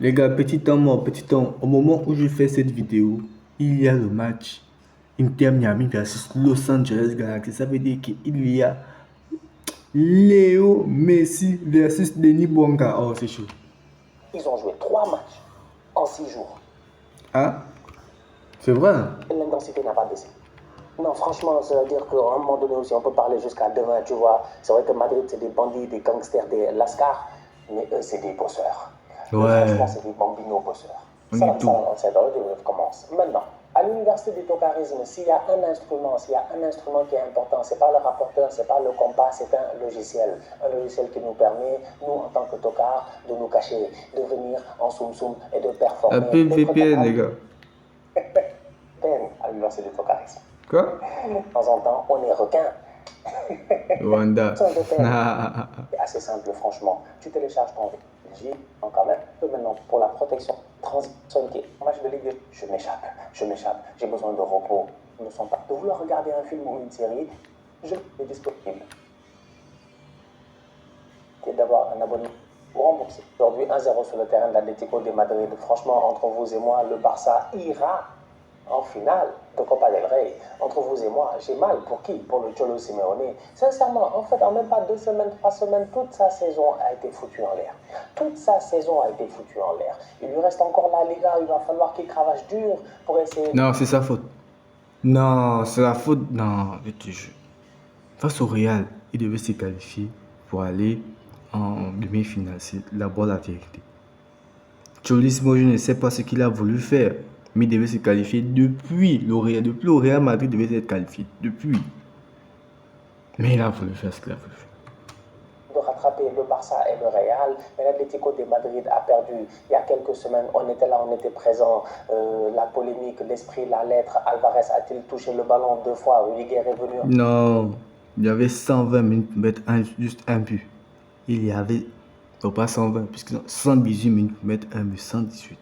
Les gars, petit temps mort, petit temps. Au moment où je fais cette vidéo, il y a le match Inter Miami versus Los Angeles Galaxy. Ça veut dire qu'il y a Léo Messi versus Denis Bouanga. Oh, c'est chaud. Ils ont joué 3 matchs en 6 jours. Ah, c'est vrai, hein? Et l'intensité n'a pas baissé. Non, franchement, ça veut dire qu'à un moment donné aussi, on peut parler jusqu'à demain, tu vois. C'est vrai que Madrid, c'est des bandits, des gangsters, des lascars, mais eux, c'est des bosseurs. Eux, franchement, Ouais, c'est des bambinos bosseurs. on est Salam, tout. salam, on sait, on commence. Maintenant, à l'université du tokarisme, s'il y a un instrument qui est important, c'est pas le rapporteur, c'est pas le compas, c'est un logiciel. Un logiciel qui nous permet, nous, en tant que tokar, de nous cacher, de venir en soum-soum et de performer, Appel d'être VPN, les capable gars. peine à l'université du tokarisme. Quoi? De temps en temps, on est requin. Rwanda. Sans VPN. C'est assez simple, franchement. Tu télécharges ton VPN, quand même. Maintenant, pour la protection, personne qui est en match de Ligue 2, je m'échappe, j'ai besoin de repos. Ne sont pas de vouloir regarder un film ou une série, je est disponible. Et d'avoir un abonnement pour rembourser. Aujourd'hui, 1-0 sur le terrain de l'Atlético de Madrid. Franchement, entre vous et moi, le Barça ira en finale de Copa del Rey. Entre vous et moi, j'ai mal pour qui? Pour le Cholo Simeone. Sincèrement, en fait, en même pas 2 semaines, 3 semaines, toute sa saison a été foutue en l'air. Toute sa saison a été foutue en l'air. Il lui reste encore la Liga, il va falloir qu'il cravache dur pour essayer. Non, c'est sa faute. Non, c'est la faute. Non, je te jure. Face au Real, il devait se qualifier pour aller en demi-finale. C'est d'abord la vérité. Cholismo, je ne sais pas ce qu'il a voulu faire, mais il devait se qualifier depuis le Real. Depuis le Real Madrid devait être qualifié. Depuis. Mais il a voulu faire ce qu'il a voulu faire. De rattraper le Barça et le Real. Mais l'Atlético de Madrid a perdu il y a quelques semaines. On était là, on était présent. La polémique, l'esprit, la lettre. Alvarez a-t-il touché le ballon 2 fois? Rudiger est venu. Non, il y avait 120 minutes pour mettre juste un but. Il y avait, non pas 120, puisque 118 minutes pour mettre un but, 118.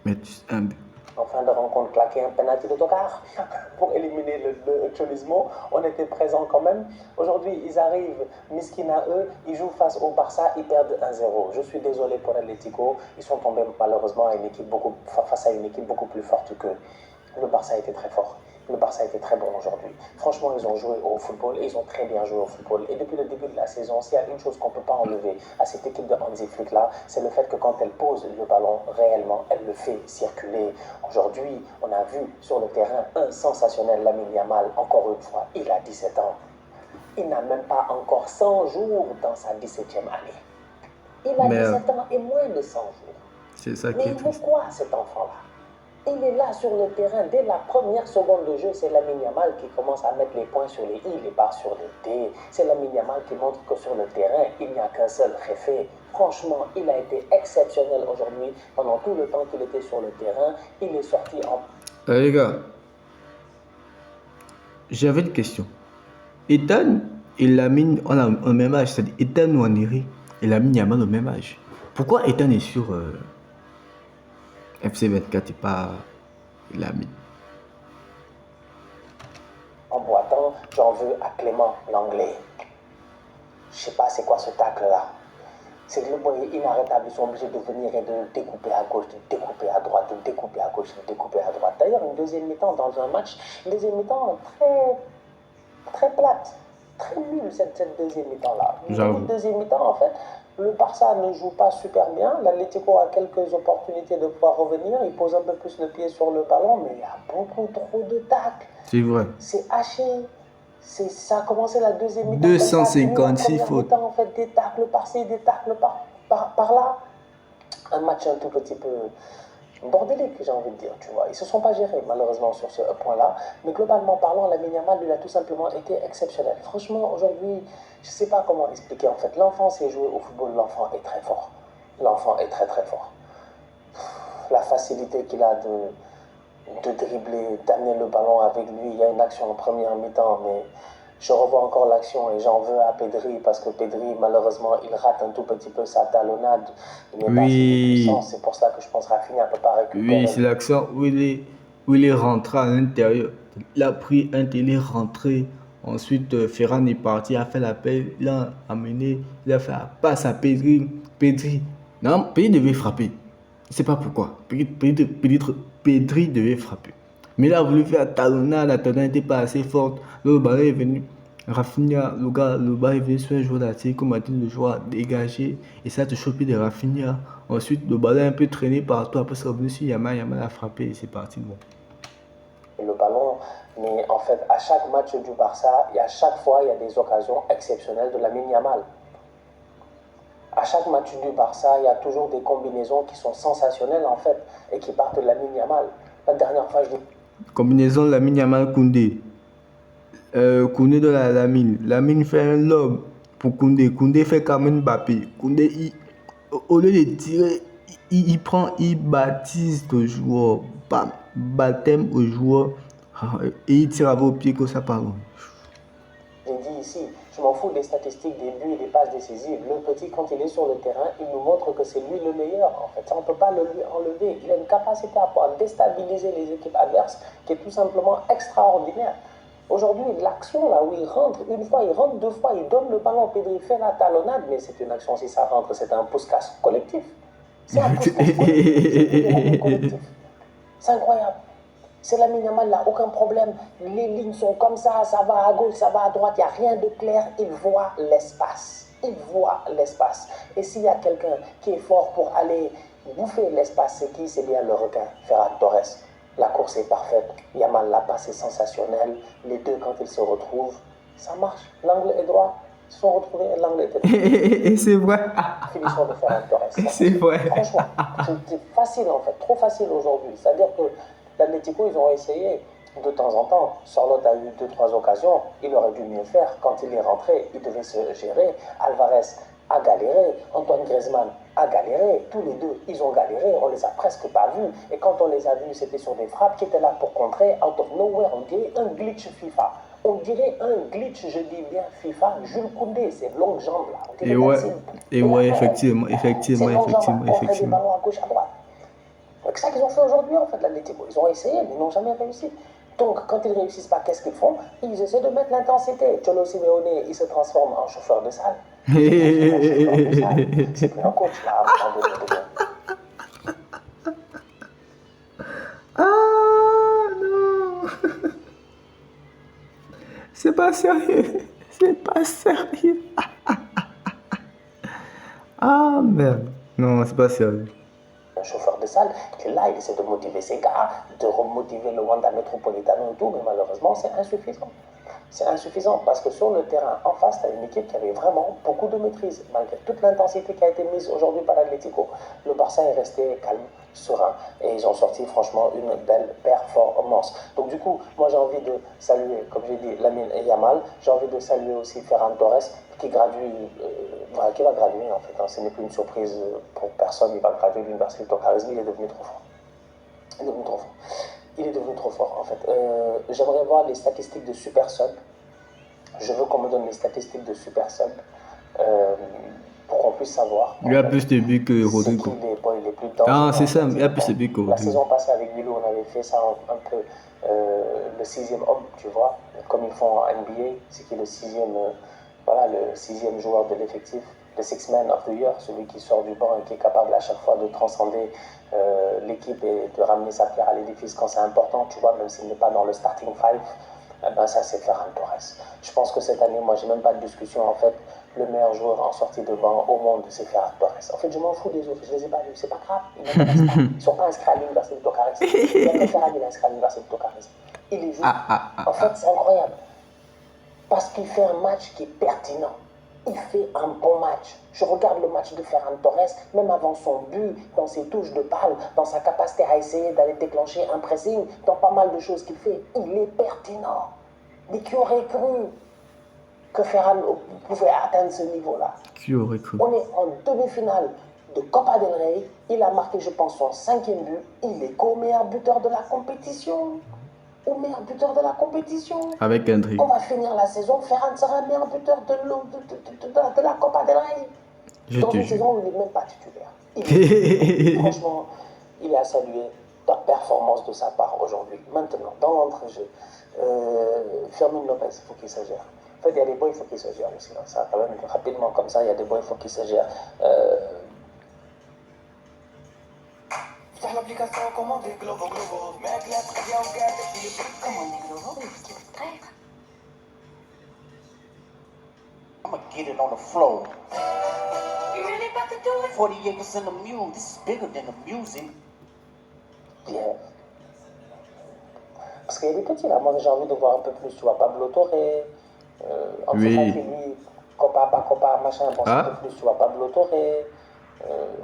Mettre juste un but. En fin de rencontre, claquer un penalty de tocard pour éliminer le Cholismo. On était présent quand même. Aujourd'hui, ils arrivent, miskin à eux, ils jouent face au Barça, ils perdent 1-0. Je suis désolé pour Atlético, ils sont tombés malheureusement face à une équipe beaucoup plus forte qu'eux. Le Barça était très fort. Le Barça était très bon aujourd'hui. Franchement, ils ont joué au football et ils ont très bien joué au football. Et depuis le début de la saison, s'il y a une chose qu'on ne peut pas enlever à cette équipe de Hansi Flick là, c'est le fait que quand elle pose le ballon réellement, elle le fait circuler. Aujourd'hui, on a vu sur le terrain un sensationnel Lamine Yamal. Encore une fois, il a 17 ans. Il n'a même pas encore 100 jours dans sa 17e année. Il a 17 ans et moins de 100 jours. C'est ça Mais qui est il veut triste. quoi cet enfant-là? Il est là sur le terrain. Dès la première seconde de jeu, c'est Lamine Yamal qui commence à mettre les points sur les i, les barres sur les t. C'est Lamine Yamal qui montre que sur le terrain, il n'y a qu'un seul réfé. Franchement, il a été exceptionnel aujourd'hui. Pendant tout le temps qu'il était sur le terrain, il est sorti en... Les gars, j'avais une question. Ethan et Lamine ont le même âge, c'est-à-dire Ethan Nwaneri et Lamine Yamal ont le même âge. Pourquoi Ethan est sur FC24 et pas Lamine? En boitant, j'en veux à Clément l'anglais. Je sais pas c'est quoi ce tacle-là. C'est que le boy est inarrêtable, ils sont obligés de venir et de découper à gauche, de découper à droite, de découper à gauche, de découper à droite. D'ailleurs, une deuxième mi-temps dans un match, une deuxième mi-temps très plate, très nulle cette deuxième mi-temps-là. Une deuxième mi-temps, en fait, le Barça ne joue pas super bien. L'Atlético a quelques opportunités de pouvoir revenir. Il pose un peu plus le pied sur le ballon, mais il y a beaucoup trop de tacles. C'est vrai. C'est haché. Ça a commencé la deuxième mi-temps. 256 fautes. En fait, des tacles par-ci, des tacles par-là. Un match un tout petit peu bordélique, j'ai envie de dire, tu vois. Ils ne se sont pas gérés, malheureusement, sur ce point-là. Mais globalement parlant, Lamine Yamal, lui, a tout simplement été exceptionnel. Franchement, aujourd'hui, je ne sais pas comment expliquer, en fait. L'enfant sait jouer au football, l'enfant est très fort. L'enfant est très, très fort. La facilité qu'il a de dribbler, d'amener le ballon avec lui. Il y a une action en première mi-temps, mais je revois encore l'action et j'en veux à Pedri parce que Pedri, malheureusement, il rate un tout petit peu sa talonnade. Il n'est pas assez puissant. C'est pour ça que je pense Rafinha ne peut pas récupérer. Oui, c'est l'action où il est rentré à l'intérieur. Il a pris un il est rentré. Ensuite, Ferran est parti, a fait l'appel, il a amené, il a fait la passe à Pedri. Pedri. Non, Pedri devait frapper. Je sais pas pourquoi. Pedri devait frapper. Mais il a voulu faire talonnade, la talonnade n'était pas assez forte. Le ballon est venu. Rafinha, le ballon est venu sur un joueur d'attirer, comme a dit le joueur dégagé. Et ça a te chopé de Rafinha. Ensuite, le ballon est un peu traîné partout. Après, c'est revenu sur Yamal. Yamal a frappé et c'est parti. Bon. Le ballon, mais en fait, à chaque match du Barça, et à chaque fois, il y a des occasions exceptionnelles de Lamine Yamal. À chaque match du Barça, il y a toujours des combinaisons qui sont sensationnelles en fait et qui partent de Lamine Yamal. La dernière fois, je dis. Combinaison Lamine Yamal Koundé. Koundé de la Lamine. Lamine fait un lob pour Koundé. Koundé fait comme Mbappé. Koundé, au lieu de tirer, il baptise le joueur. Bam, baptême au joueur. Et il tire avec au pied que ça part. J'ai dit ici, je m'en fous des statistiques, des buts et des passes décisives. Le petit, quand il est sur le terrain, il nous montre que c'est lui le meilleur. En fait, ça, on ne peut pas le lui enlever. Il a une capacité à pouvoir déstabiliser les équipes adverses qui est tout simplement extraordinaire. Aujourd'hui, l'action là où il rentre, une fois, il rentre, deux fois, il donne le ballon, Pedri fait la talonnade, mais c'est une action, si ça rentre, c'est un pouce-casse collectif. C'est un pouce-casse collectif. C'est incroyable. C'est Lamine Yamal, il n'a aucun problème. Les lignes sont comme ça va à gauche, ça va à droite, il n'y a rien de clair. Il voit l'espace. Il voit l'espace. Et s'il y a quelqu'un qui est fort pour aller bouffer l'espace, c'est qui? C'est bien le requin, Ferran Torres. La course est parfaite. Yamal, la passe est sensationnelle. Les deux, quand ils se retrouvent, ça marche. L'angle est droit. Ils se sont retrouvés et l'angle était droit. Et c'est vrai. Finition de Ferran Torres. C'est vrai. Franchement, c'est facile en fait. Trop facile aujourd'hui. C'est-à-dire que l'Atlético, ils ont essayé de temps en temps. Charlotte a eu 2-3 occasions. Il aurait dû mieux faire. Quand il est rentré, il devait se gérer. Alvarez a galéré. Antoine Griezmann a galéré. Tous les deux, ils ont galéré. On les a presque pas vus. Et quand on les a vus, c'était sur des frappes qui étaient là pour contrer. Out of nowhere, on dirait un glitch FIFA. On dirait un glitch, je dis bien FIFA, Jules Koundé, ces longues jambes là. Et ouais, effectivement. Ces longues jambes à contrer des ballons à gauche, à droite. C'est ça qu'ils ont fait aujourd'hui en fait, l'Atlético. Ils ont essayé, mais ils n'ont jamais réussi. Donc, quand ils ne réussissent pas, qu'est-ce qu'ils font? Ils essaient de mettre l'intensité. Cholo Simeone, il se transforme en chauffeur de salle. C'est plus un coach là. Ah non. C'est pas sérieux. C'est pas sérieux. Ah merde. Non, c'est pas sérieux. Un chauffeur de salle qui est là, il essaie de motiver ses gars, de remotiver le Wanda Metropolitano et tout, mais malheureusement, c'est insuffisant. C'est insuffisant parce que sur le terrain en face, tu as une équipe qui avait vraiment beaucoup de maîtrise, malgré toute l'intensité qui a été mise aujourd'hui par l'Atlético. Le Barça est resté calme, serein, et ils ont sorti franchement une belle performance. Donc du coup, moi j'ai envie de saluer, comme j'ai dit, Lamine et Yamal, j'ai envie de saluer aussi Ferran Torres, qui gradue, qui va graduer en fait, hein. Ce n'est plus une surprise pour personne, il va graduer l'université de Tokaresmi, il est devenu trop fort. Il est devenu trop fort. Il est devenu trop fort en fait. J'aimerais voir les statistiques de Super Sub. Je veux qu'on me donne les statistiques de Super Sub pour qu'on puisse savoir. Il a plus de buts que Rodrigo. Les plus dangereux. Ah, c'est ça, il a plus de buts que Rodrigo. La saison passée avec Milo, on avait fait ça un peu. Le sixième homme, tu vois, comme ils font en NBA, c'est qui est le sixième, voilà, le sixième joueur de l'effectif. Le Six Man of the Year, celui qui sort du banc et qui est capable à chaque fois de transcender l'équipe et de ramener sa pierre à l'édifice quand c'est important, tu vois, même s'il n'est pas dans le starting five, ben ça c'est Ferran Torres. Je pense que cette année, moi j'ai même pas de discussion en fait, le meilleur joueur en sortie de banc au monde c'est Ferran Torres. En fait je m'en fous des autres, je les ai pas vus, c'est pas grave, ils ne sont pas inscrits à l'université de Tokaresmi. Il y a que Ferran qui est inscrit à l'université de Tokaresmi. Il les joue. En fait c'est incroyable. Parce qu'il fait un match qui est pertinent. Il fait un bon match. Je regarde le match de Ferran Torres, même avant son but, dans ses touches de balle, dans sa capacité à essayer d'aller déclencher un pressing, dans pas mal de choses qu'il fait. Il est pertinent. Mais qui aurait cru que Ferran pouvait atteindre ce niveau-là? Qui aurait cru? On est en demi-finale de Copa del Rey. Il a marqué, je pense, son 5e but. Il est co-meilleur buteur de la compétition. Au meilleur buteur de la compétition. Avec Hendrik. On va finir la saison, Ferran sera meilleur buteur de la Copa del Rey. Dans une saison où il n'est même pas titulaire. Franchement, il est à saluer ta performance de sa part aujourd'hui. Maintenant, dans l'entrejeu, Fermin Lopez, il faut qu'il se gère. En fait, il y a des boys, il faut qu'ils se gèrent aussi. Hein. Ça, quand même, rapidement comme ça, il y a des boys, il faut qu'ils se gèrent. l'application, commandez Globo Globo. Mec, la très bien au gars, et puis Commandez Glovo, mais vous êtes prêts? I'ma get it on the floor. You really about to do it? 40 acres in the mule, this is bigger than the music. Bien. Parce qu'il y a des petits là, moi j'ai envie de voir un peu plus, tu vois, Pablo Torre, Ansu Oui. Fati, lui, Copa, pas Copa, machin, bon, c'est un Ah. peu plus, tu vois, Pablo Torre,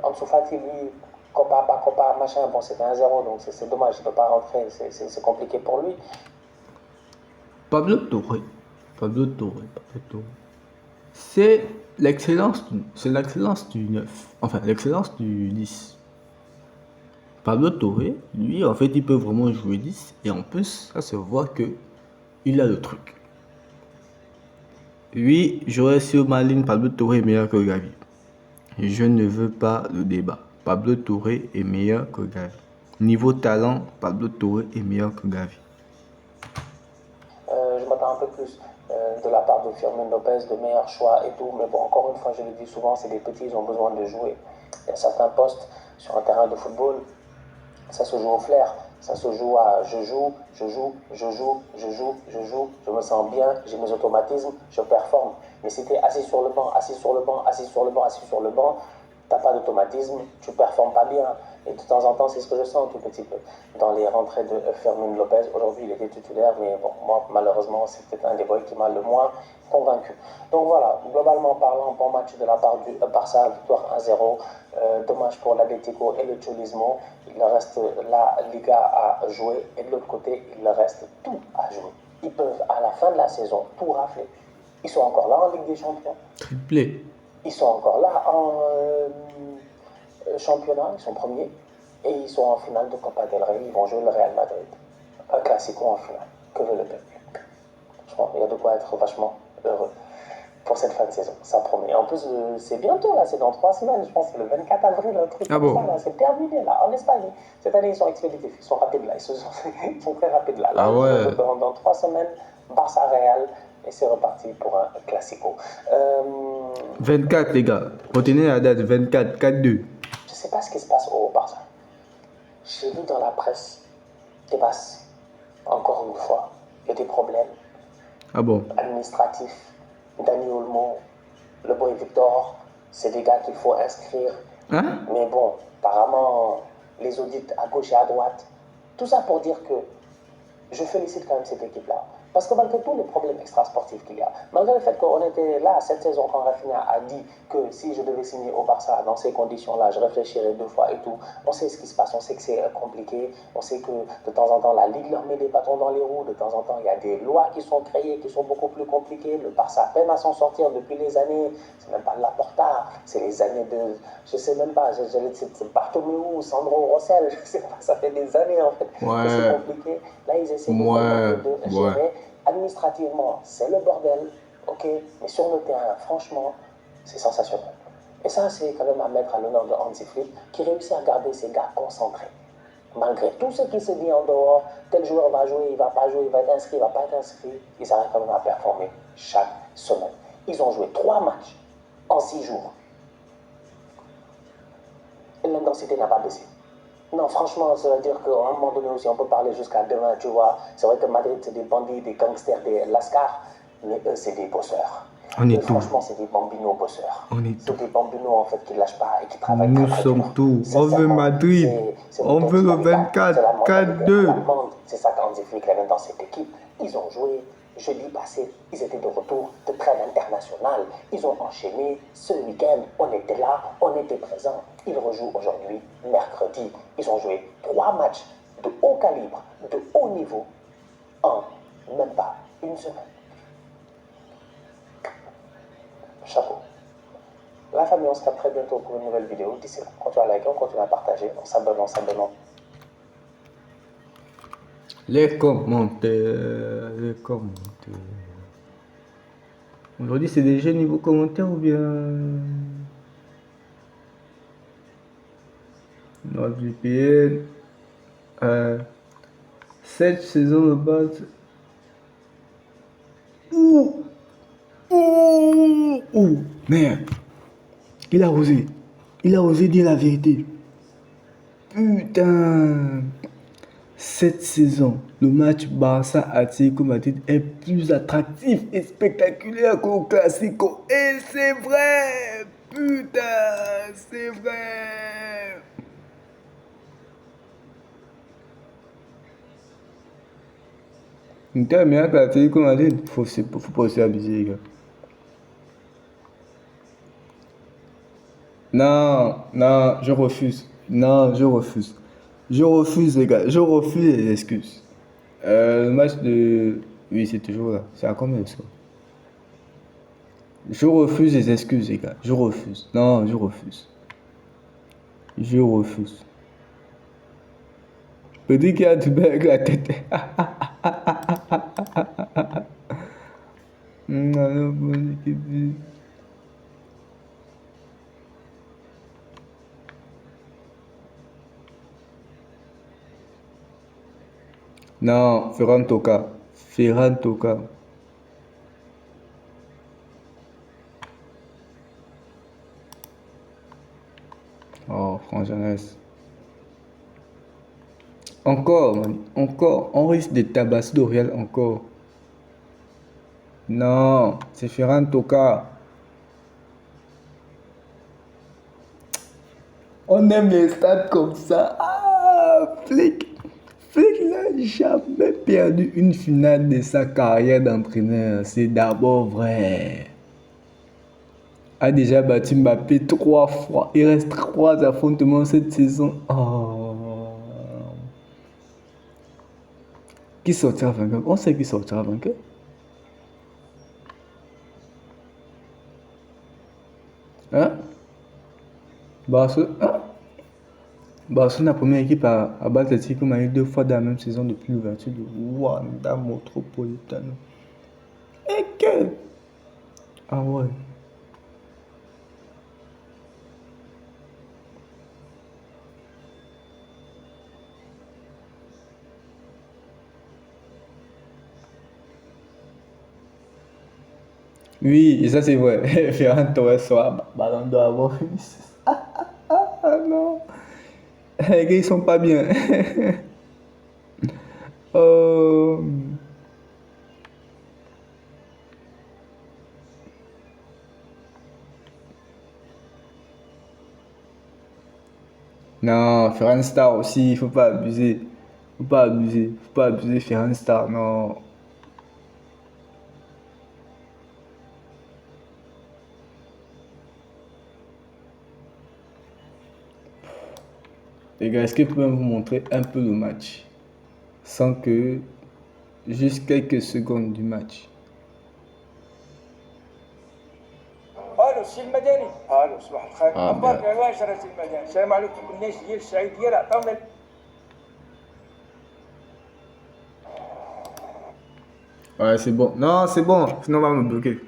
Ansu Fati, lui, Copa, pas Copa, machin, bon, c'était 1-0, donc c'est dommage, il ne peut pas rentrer, c'est compliqué pour lui. Pablo Torre. Pablo Torre. Pablo Torre. C'est l'excellence du 9. Enfin, l'excellence du 10. Pablo Torre, lui, en fait, il peut vraiment jouer 10. Et en plus, ça se voit que il a le truc. Oui, j'aurais sur ma ligne Pablo Torre est meilleur que Gavi. Je ne veux pas le débat. Pablo Torre est meilleur que Gavi. Niveau talent, Pablo Torre est meilleur que Gavi. Je m'attends un peu plus de la part de Firmino Lopez, de meilleurs choix et tout. Mais bon, encore une fois, je le dis souvent, c'est des petits, ils ont besoin de jouer. Il y a certains postes sur un terrain de football, ça se joue au flair. Ça se joue à je joue, je me sens bien, j'ai mes automatismes, je performe. Mais si tu es assis sur le banc, t'as pas d'automatisme, tu performes pas bien. Et de temps en temps, c'est ce que je sens un tout petit peu dans les rentrées de Fermin Lopez. Aujourd'hui, il était titulaire, mais bon, moi, malheureusement, c'est peut-être un des boys qui m'a le moins convaincu. Donc voilà, globalement parlant, bon match de la part du Barça, victoire 1-0. Dommage pour l'Atlético et le Cholismo. Il reste la Liga à jouer et de l'autre côté, il reste tout à jouer. Ils peuvent, à la fin de la saison, tout rafler. Ils sont encore là en Ligue des Champions. Triplé. Ils sont encore là en championnat, ils sont premiers. Et ils sont en finale de Copa del Rey. Ils vont jouer le Real Madrid. Un classico en finale. Que veut le peuple? Franchement, il y a de quoi être vachement heureux pour cette fin de saison. Ça promet. En plus, c'est bientôt, là, c'est dans 3 semaines. Je pense que c'est le 24 avril, un truc Ah comme bon? ça. C'est terminé, là, en Espagne. Cette année, ils sont expéditifs. Ils sont rapides, là. Ils sont très rapides, là. Ah ouais. Dans 3 semaines, Barça Real. Et c'est reparti pour un classico. 24, les gars. Retenez la date, 24, 4-2. Je ne sais pas ce qui se passe au Barça. J'ai vu dans la presse des basses, encore une fois, il y a des problèmes Ah bon? administratifs. Dani Olmo, le boy Victor, c'est des gars qu'il faut inscrire. Hein? Mais bon, apparemment, les audits à gauche et à droite. Tout ça pour dire que je félicite quand même cette équipe-là. Parce que malgré tous les problèmes extrasportifs qu'il y a, malgré le fait qu'on était là cette saison quand Rafinha a dit que si je devais signer au Barça dans ces conditions-là, je réfléchirais 2 fois et tout, on sait ce qui se passe, on sait que c'est compliqué, on sait que de temps en temps la Ligue leur met des bâtons dans les roues, de temps en temps il y a des lois qui sont créées qui sont beaucoup plus compliquées, le Barça peine à s'en sortir depuis les années, c'est même pas de la Porta, c'est les années de, je sais même pas, c'est Bartomeu, Sandro Rossell, je sais pas, ça fait des années en fait, Ouais. que c'est compliqué, là ils essaient de gérer. Administrativement, c'est le bordel, ok, mais sur le terrain, franchement, c'est sensationnel. Et ça, c'est quand même à mettre à l'honneur de Hansi Flick, qui réussit à garder ses gars concentrés. Malgré tout ce qui se dit en dehors, tel joueur va jouer, il va pas jouer, il va être inscrit, il va pas être inscrit, ils arrivent quand même à performer chaque semaine. Ils ont joué 3 matchs en 6 jours. Et l'intensité n'a pas baissé. Non, franchement, ça veut dire qu'à un moment donné aussi, on peut parler jusqu'à demain, tu vois. C'est vrai que Madrid, c'est des bandits, des gangsters, des lascars, mais eux, c'est des bosseurs. On est Eux, tout. franchement, c'est des bambinos bosseurs. On est C'est tout. des bambinos, en fait, qui ne lâchent pas et qui travaillent Nous très, très sommes dur. tout. On veut Sincèrement, Madrid. c'est On veut le mentalité, 24, c'est la mentalité 4-2. allemande. C'est ça qu'Hansi Flick avait dans cette équipe. Ils ont joué jeudi passé, ils étaient de retour de trêve internationale. Ils ont enchaîné ce week-end. On était là, on était présents. Ils rejouent aujourd'hui, mercredi. Ils ont joué 3 matchs de haut calibre, de haut niveau, en même pas une semaine. Chapeau. La famille, on se capte très bientôt pour une nouvelle vidéo. D'ici là, continue à liker, on continue à partager, on s'abonne. Les commentaires. Aujourd'hui, c'est déjà niveau commentaire ou bien NordVPN. Cette saison de base. Ouh, merde. Il a osé dire la vérité. Putain. Cette saison, le match Barça-Atlético Madrid est plus attractif et spectaculaire qu'au Classico. Et c'est vrai. Putain, c'est vrai. Inter meilleur que l'Atlético Madrid. Faut pas aussi abuser, les gars. Non, non, je refuse. Non, je refuse. Je refuse, les gars. Je refuse les excuses. Le match de... Oui, c'est toujours là. C'est à combien de score? Je refuse les excuses, les gars. Je refuse. Non, je refuse. Je refuse. Petit qui a du bien avec la tête. Non, non, bonne équipe. Non, Ferran Toka. Ferran Toka. Oh, Franck. Encore, man. Encore. On risque de tabasser Dorial encore. Non, c'est Ferran Toka. On aime les stades comme ça. Ah, Flick. Flick n'a jamais perdu une finale de sa carrière d'entraîneur. C'est d'abord vrai. A déjà battu Mbappé 3 fois. Il reste 3 affrontements cette saison. Oh. Qui sortira vainqueur? On sait qui sortira vainqueur. Hein? Barcelone, hein? Barcelone, la première équipe à battre l'Atlético Madrid 2 fois dans la même saison depuis l'ouverture de Wanda Metropolitano. Et que? Ah ouais. Oui, et ça c'est vrai. Ferran Torres sera ballon d'or avant Vinicius. Ah non. Les gars, ils sont pas bien. Oh. Non, Ferran Star aussi, il faut pas abuser. Faut pas abuser. Faut pas abuser Ferran Star, non. Les gars, est-ce que vous pouvez vous montrer un peu le match? Sans que... Juste quelques secondes du match. الو السي المدني الو صباح الخير اخبارك يا باشا السي المدني السلام عليكم الناس ديال السعيد ديال عطاونا Ouais, c'est bon. Non, c'est bon. Sinon, on va me bloquer.